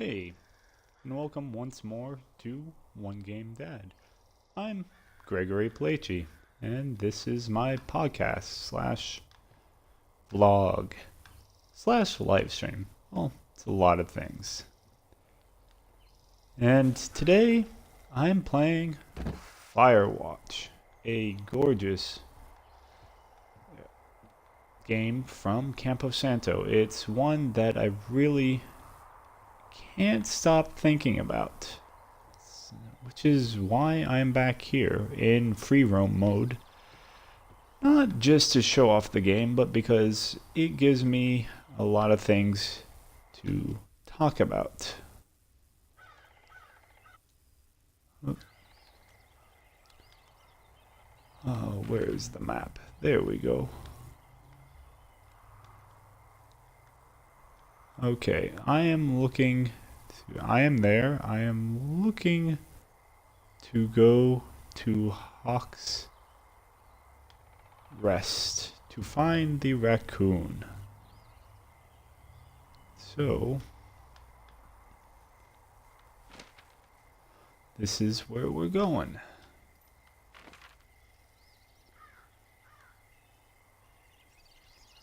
Hey, and welcome once more to One Game Dad. I'm Gregory Placi, and this is my podcast slash vlog slash live stream. Well, it's a lot of things. And today I'm playing Firewatch, a gorgeous game from Campo Santo. It's one that I really can't stop thinking about, which is why I'm back here in free roam mode. Not just to show off the game, but because it gives me a lot of things to talk about. Oh, where's the map? There we go. Okay, I am there. I am looking to go to Hawk's Rest to find the raccoon. So, this is where we're going.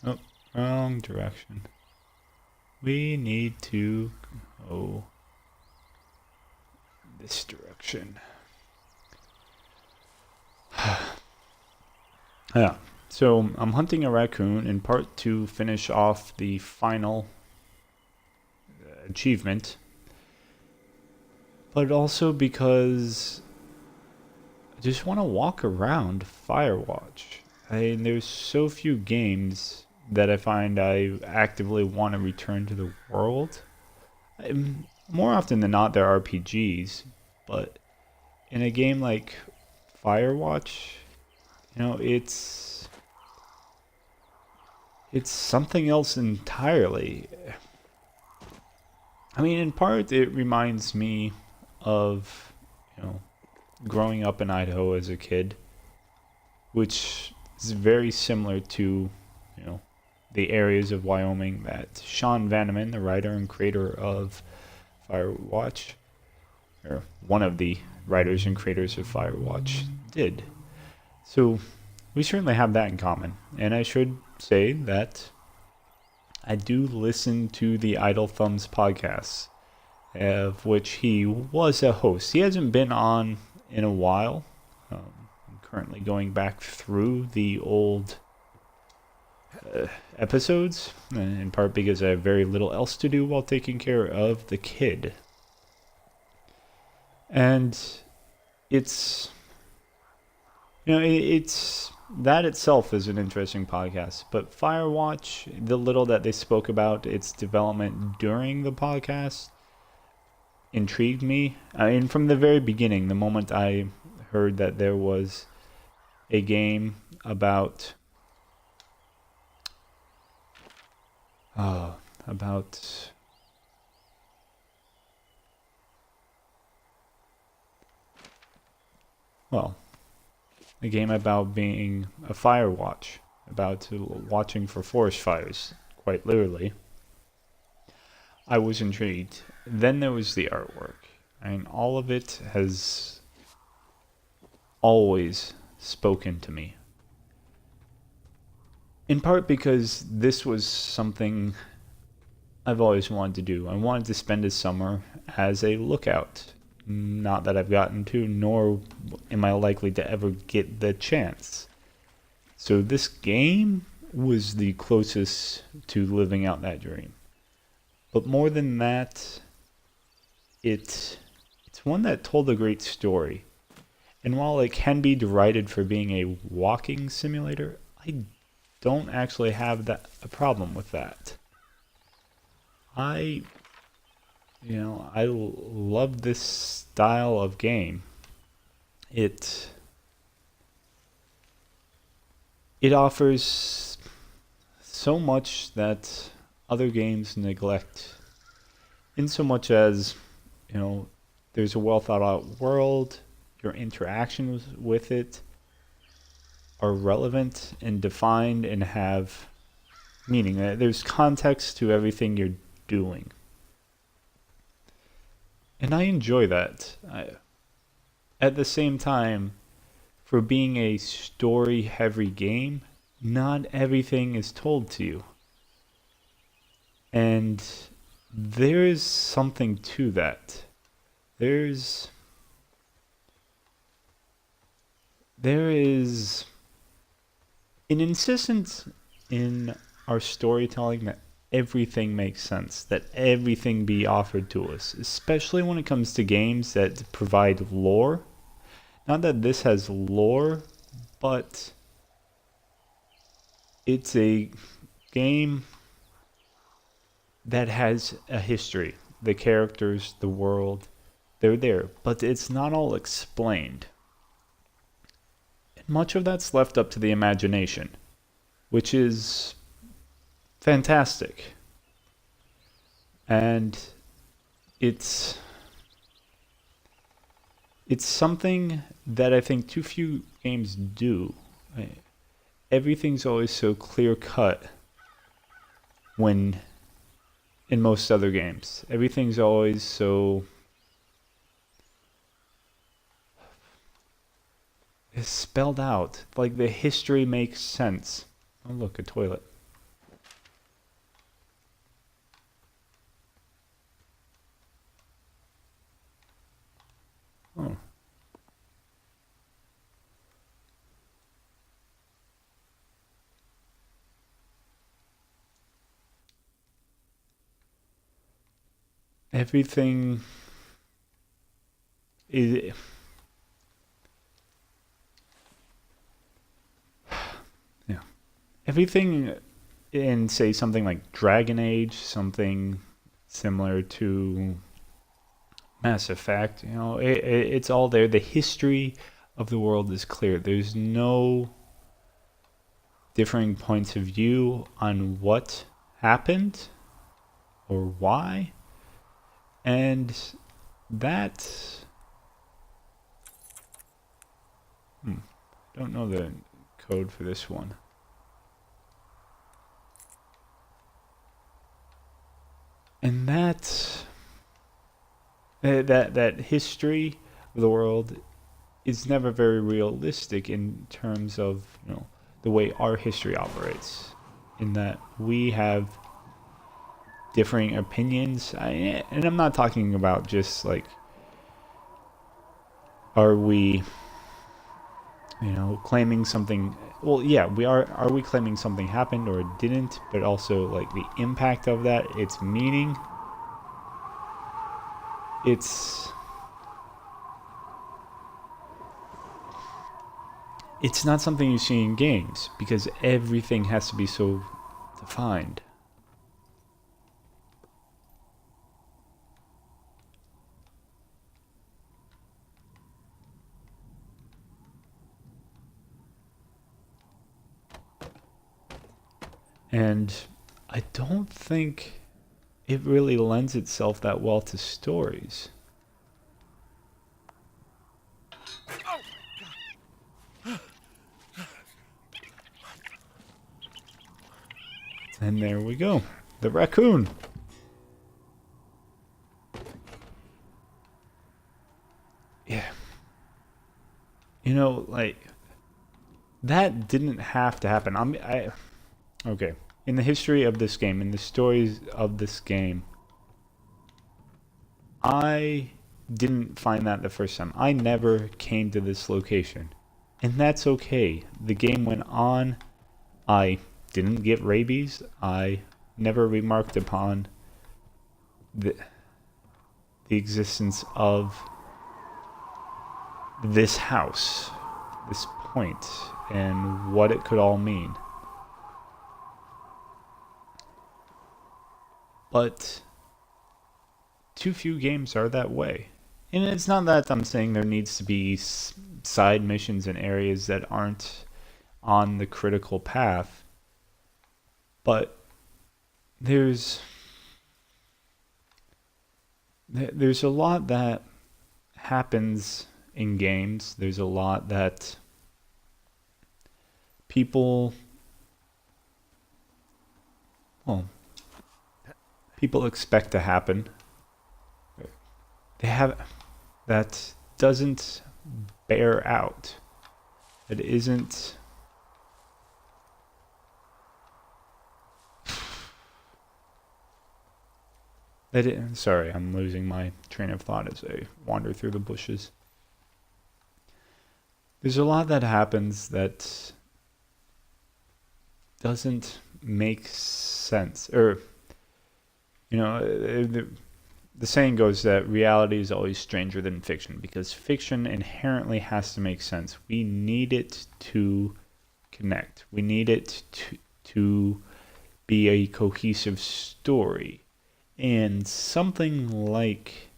Oh, wrong direction. We need to go this direction. Yeah, so I'm hunting a raccoon in part to finish off the final achievement, but also because I just want to walk around Firewatch. There's so few games that I find I actively want to return to the world. More often than not, they're RPGs, but in a game like Firewatch, it's something else entirely. I mean, in part, it reminds me of, growing up in Idaho as a kid, which is very similar to, the areas of Wyoming that Sean Vanneman, the writer and creator of Firewatch, or one of the writers and creators of Firewatch, did. So we certainly have that in common. And I should say that I do listen to the Idle Thumbs podcast, of which he was a host. He hasn't been on in a while. I'm currently going back through the old episodes, in part because I have very little else to do while taking care of the kid. And it's, it's that itself is an interesting podcast. But Firewatch, the little that they spoke about its development during the podcast, intrigued me. I mean, from the very beginning, the moment I heard that there was a game about about well, a game about being a fire watch, about watching for forest fires, quite literally. I was intrigued. Then there was the artwork. I mean, all of it has always spoken to me. In part because this was something I've always wanted to do. I wanted to spend a summer as a lookout. Not that I've gotten to, nor am I likely to ever get the chance. So this game was the closest to living out that dream. But more than that, it's one that told a great story. And while it can be derided for being a walking simulator, I don't actually have a problem with that. I love this style of game. It offers so much that other games neglect, in so much as, there's a well thought out world, your interactions with it are relevant and defined and have meaning. There's context to everything you're doing. And I enjoy that. At the same time, for being a story heavy game, not everything is told to you. And there is something to that. There's there is an insistence in our storytelling that everything makes sense, that everything be offered to us, especially when it comes to games that provide lore. Not that this has lore, but it's a game that has a history. The characters, the world, they're there, but it's not all explained. And much of that's left up to the imagination, which is fantastic. And it's it's something that I think too few games do. Everything's always so clear cut when in most other games. Everything's always so it's spelled out. Like the history makes sense. Oh look, a toilet. Oh. Everything is yeah. Everything in say something like Dragon Age, something similar to Mass Effect, it's all there. The history of the world is clear. There's no differing points of view on what happened or why. And that don't know the code for this one. And that history of the world is never very realistic in terms of the way our history operates. In that we have differing opinions, and I'm not talking about just like are we claiming something. Well, yeah, we are we claiming something happened or didn't, but also like the impact of that, its meaning. It's not something you see in games because everything has to be so defined. And I don't think it really lends itself that well to stories. And there we go. The raccoon. Yeah. Like that didn't have to happen. Okay. In the history of this game, in the stories of this game, I didn't find that the first time. I never came to this location. And that's okay. The game went on. I didn't get rabies. I never remarked upon the existence of this house, this point, and what it could all mean. But too few games are that way. And it's not that I'm saying there needs to be side missions in areas that aren't on the critical path, but there's a lot that happens in games. There's a lot that people expect to happen. they have that doesn't bear out. It isn't. Sorry, I'm losing my train of thought as I wander through the bushes. There's a lot that happens that doesn't make sense. Or, the saying goes that reality is always stranger than fiction because fiction inherently has to make sense. We need it to connect. We need it to be a cohesive story. And something like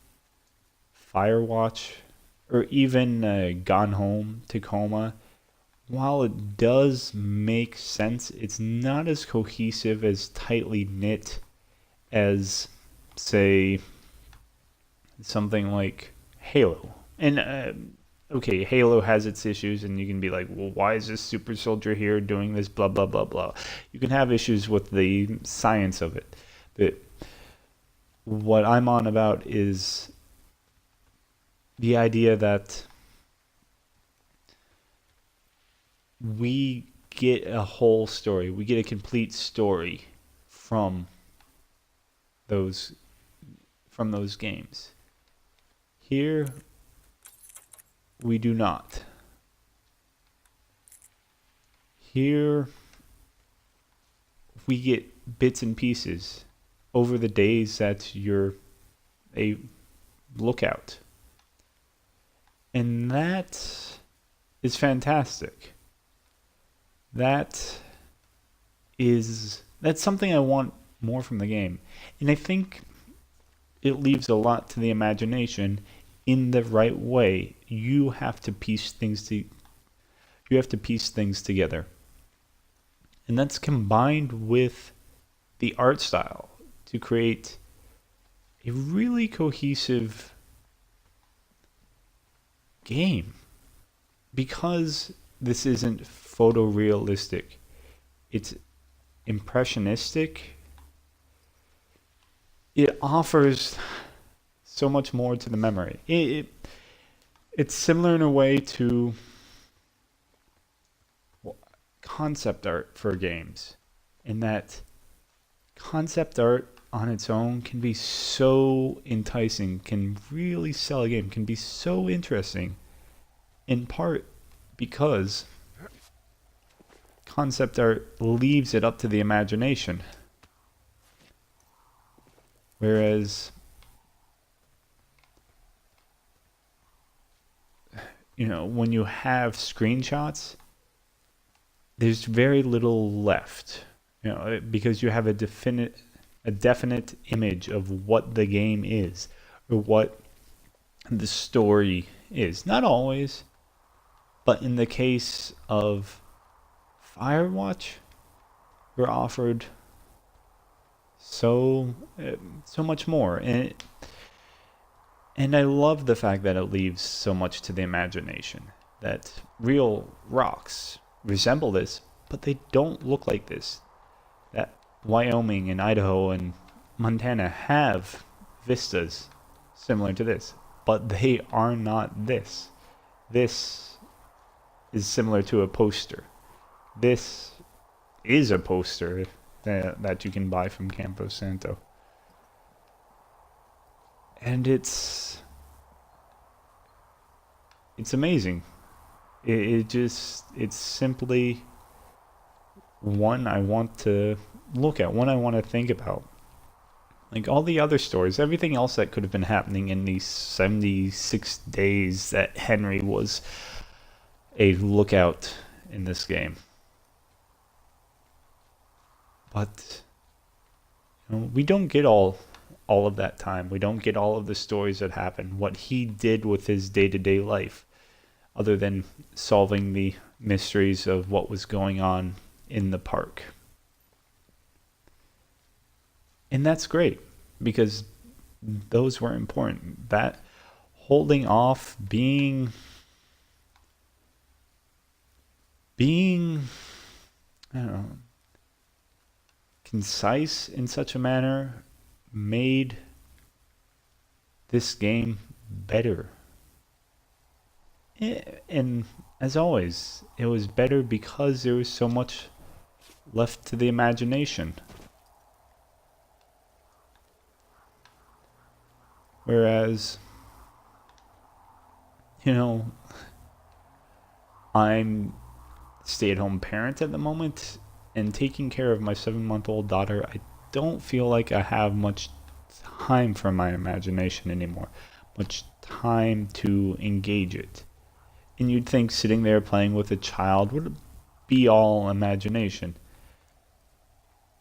Firewatch or even Gone Home, Tacoma, while it does make sense, it's not as cohesive, as tightly knit as, say, something like Halo. And okay, Halo has its issues, and you can be like, well, why is this super soldier here doing this, blah, blah, blah, blah. You can have issues with the science of it. But what I'm on about is the idea that we get a whole story, we get a complete story from those games. Here, we do not. Here, we get bits and pieces over the days that you're a lookout. And that is fantastic. That's something I want more from the game. And I think it leaves a lot to the imagination in the right way. You have to piece things together. And that's combined with the art style to create a really cohesive game. Because this isn't photorealistic, it's impressionistic. It offers so much more to the memory. It's similar in a way to concept art for games, in that concept art on its own can be so enticing, can really sell a game, can be so interesting, in part because concept art leaves it up to the imagination. Whereas, when you have screenshots, there's very little left, because you have a definite image of what the game is or what the story is. Not always, but in the case of Firewatch, we're offered so much more, and I love the fact that it leaves so much to the imagination. That real rocks resemble this, but they don't look like this. That Wyoming and Idaho and Montana have vistas similar to this, but they are not this. This is similar to a poster. This is a poster that you can buy from Campo Santo. And it's amazing. It's simply one I want to look at, one I want to think about. Like all the other stories, everything else that could have been happening in these 76 days that Henry was a lookout in this game. But we don't get all of that time. We don't get all of the stories that happen, what he did with his day-to-day life, other than solving the mysteries of what was going on in the park. And that's great, because those were important. That holding off, being I don't know, concise in such a manner made this game better. And as always, it was better because there was so much left to the imagination. Whereas, you know, I'm stay-at-home parent at the moment, and taking care of my 7-month-old daughter, I don't feel like I have much time for my imagination anymore, much time to engage it. And you'd think sitting there playing with a child would be all imagination.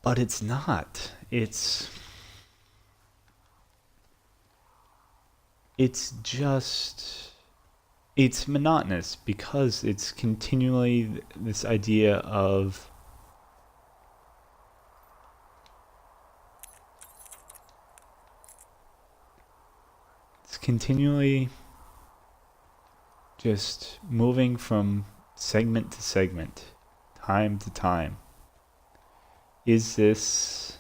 But it's not. It's just it's monotonous because it's continually this idea of it's continually just moving from segment to segment, time to time. Is this,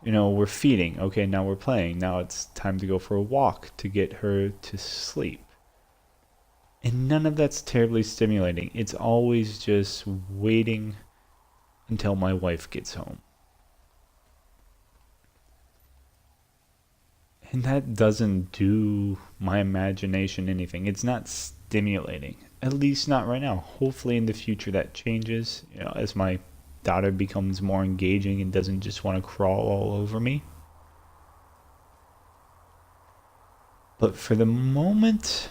we're feeding. Okay, now we're playing. Now it's time to go for a walk to get her to sleep. And none of that's terribly stimulating. It's always just waiting until my wife gets home. And that doesn't do my imagination anything. It's not stimulating. At least not right now. Hopefully in the future that changes, as my daughter becomes more engaging and doesn't just want to crawl all over me. But for the moment,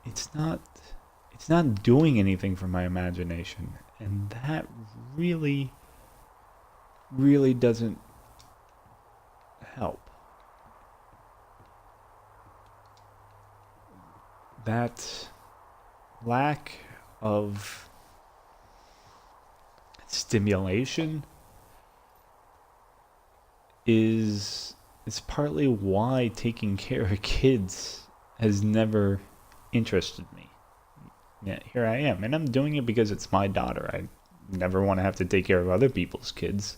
it's not doing anything for my imagination. And that really, really doesn't help. That lack of stimulation is partly why taking care of kids has never interested me. Yeah, here I am, and I'm doing it because it's my daughter. I never want to have to take care of other people's kids.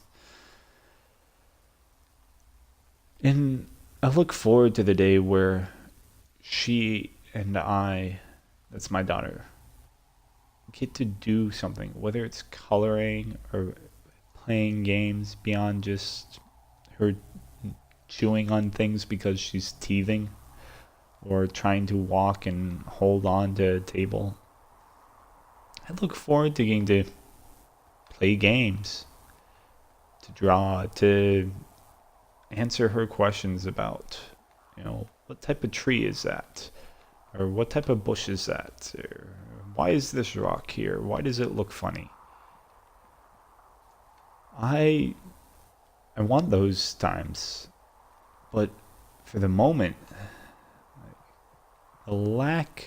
And I look forward to the day where she and I, that's my daughter, get to do something, whether it's coloring or playing games beyond just her chewing on things because she's teething or trying to walk and hold on to a table. I look forward to getting to play games, to draw, to answer her questions about, what type of tree is that? Or what type of bush is that? Or why is this rock here? Why does it look funny? I want those times, but for the moment, the lack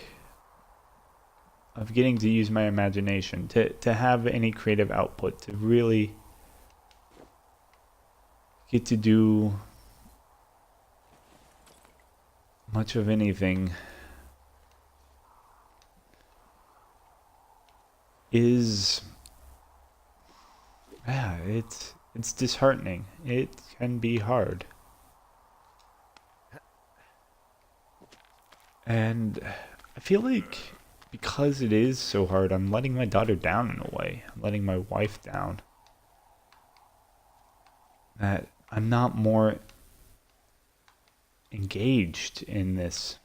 of getting to use my imagination, to have any creative output, to really get to do much of anything is, it's disheartening. It can be hard. And I feel like because it is so hard, I'm letting my daughter down in a way. I'm letting my wife down. That I'm not more engaged in this.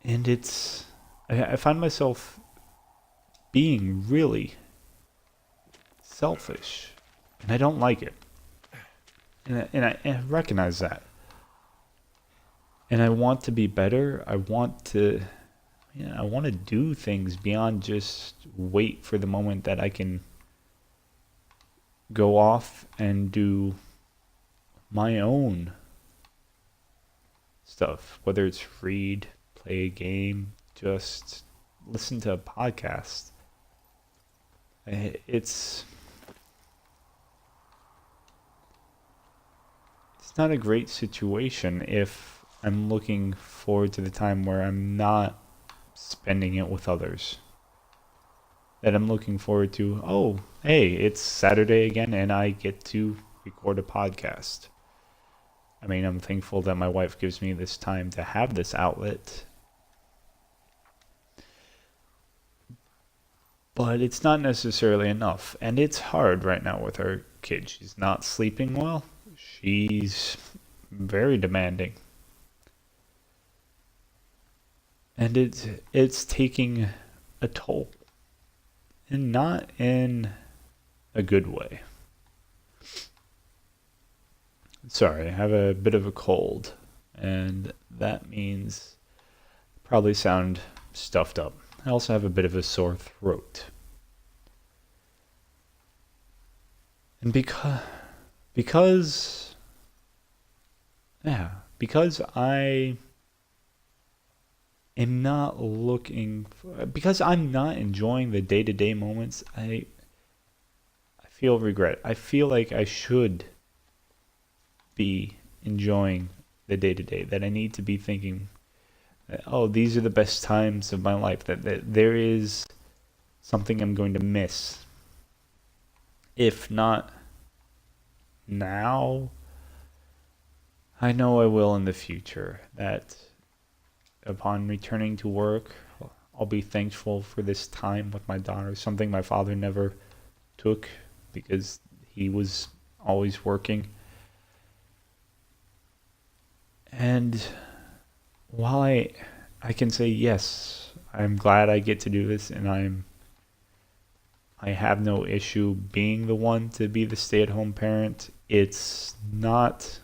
And I find myself being really selfish. And I don't like it. And I recognize that. And I want to be better. I want to do things beyond just wait for the moment that I can go off and do my own stuff, whether it's read, play a game, just listen to a podcast. It's not a great situation if I'm looking forward to the time where I'm not spending it with others. That I'm looking forward to, oh, hey, it's Saturday again and I get to record a podcast. I mean, I'm thankful that my wife gives me this time to have this outlet. But it's not necessarily enough. And it's hard right now with our kid. She's not sleeping well. She's very demanding. And it's taking a toll. And not in a good way. Sorry, I have a bit of a cold. And that means I probably sound stuffed up. I also have a bit of a sore throat. And because because I am not because I'm not enjoying the day-to-day moments, I feel regret. I feel like I should be enjoying the day-to-day, that I need to be thinking that, oh, these are the best times of my life, that there is something I'm going to miss. If not now, I know I will in the future. That upon returning to work, I'll be thankful for this time with my daughter, something my father never took because he was always working. And while I can say yes, I'm glad I get to do this, and I have no issue being the one to be the stay-at-home parent. It's not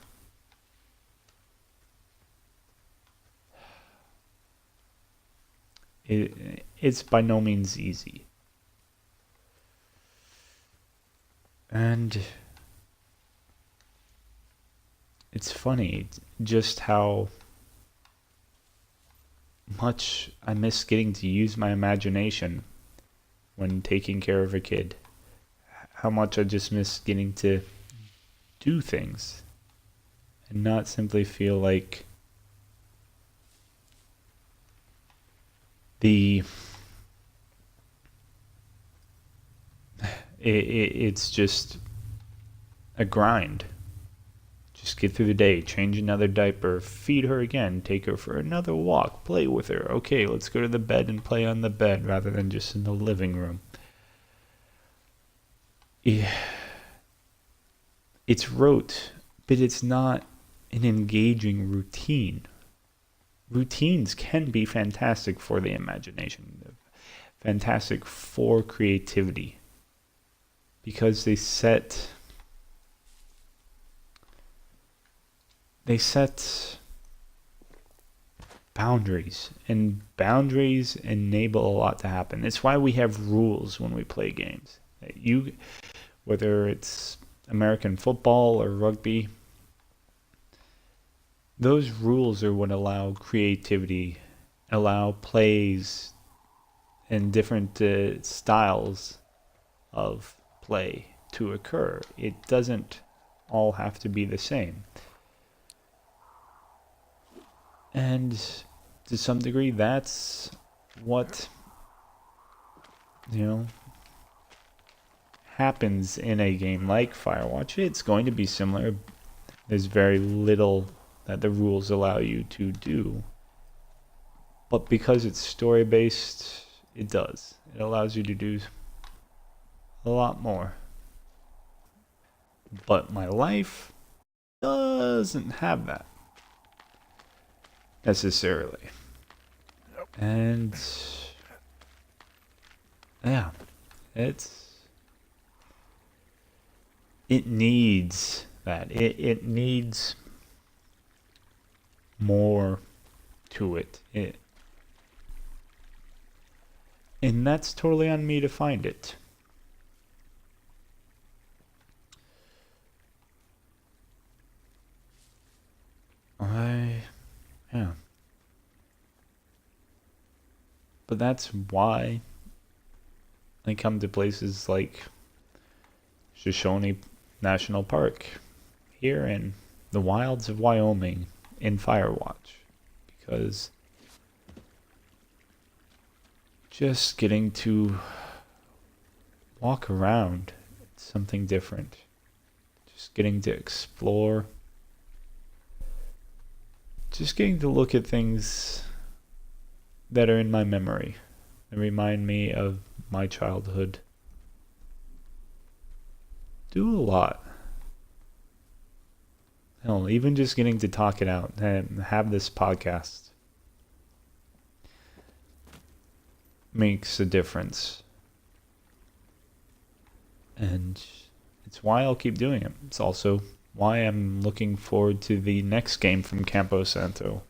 it's by no means easy. And it's funny just how much I miss getting to use my imagination when taking care of a kid. How much I just miss getting to do things and not simply feel like it's just a grind. Just get through the day, change another diaper, feed her again, take her for another walk, play with her. Okay, let's go to the bed and play on the bed rather than just in the living room. Yeah. It's rote, but it's not an engaging routine. Routines can be fantastic for the imagination, fantastic for creativity, because they set boundaries, and boundaries enable a lot to happen. It's why we have rules when we play games. Whether it's American football or rugby, those rules are what allow creativity, allow plays and different styles of play to occur. It doesn't all have to be the same. And to some degree, that's what, happens in a game like Firewatch. It's going to be similar. There's very little that the rules allow you to do. But because it's story-based, it does. It allows you to do a lot more. But my life doesn't have that necessarily. And yeah, it needs that. It needs more to it. And that's totally on me to find it. Yeah. But that's why I come to places like Shoshone National Park here in the wilds of Wyoming in Firewatch, because just getting to walk around, it's something different. Just getting to explore just getting to look at things that are in my memory and remind me of my childhood. Do a lot. Hell, even just getting to talk it out and have this podcast makes a difference. And it's why I'll keep doing it. It's also why I'm looking forward to the next game from Campo Santo.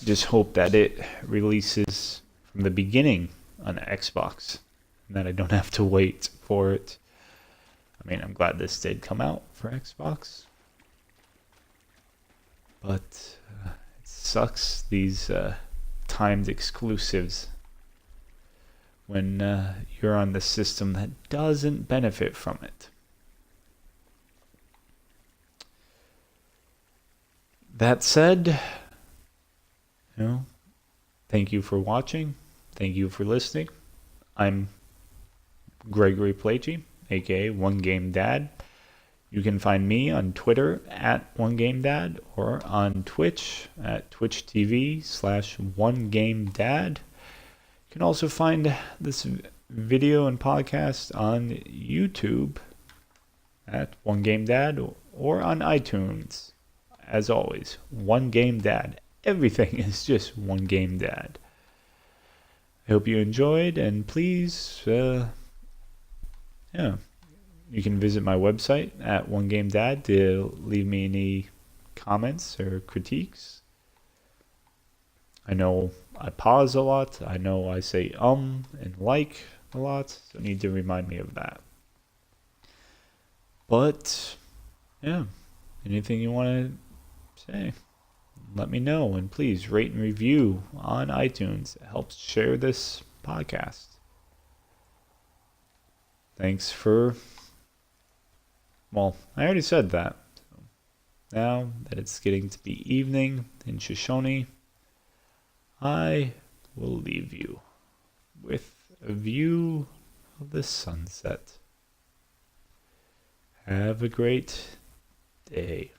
Just hope that it releases from the beginning on Xbox and that I don't have to wait for it. I mean, I'm glad this did come out for Xbox. But it sucks, these timed exclusives, when you're on the system that doesn't benefit from it. That said, thank you for watching. Thank you for listening. I'm Gregory Plagy, aka One Game Dad. You can find me on Twitter at OneGameDad or on Twitch at twitch.tv/OneGameDad. You can also find this video and podcast on YouTube at OneGameDad or on iTunes. As always, One Game Dad. Everything is just One Game Dad. I hope you enjoyed, and please, you can visit my website at One Game Dad to leave me any comments or critiques. I know I pause a lot. I know I say and like a lot, so need to remind me of that. But, anything you want to say, let me know, and please rate and review on iTunes. It helps share this podcast. Thanks for, I already said that. So now that it's getting to be evening in Shoshone, I will leave you with a view of the sunset. Have a great day.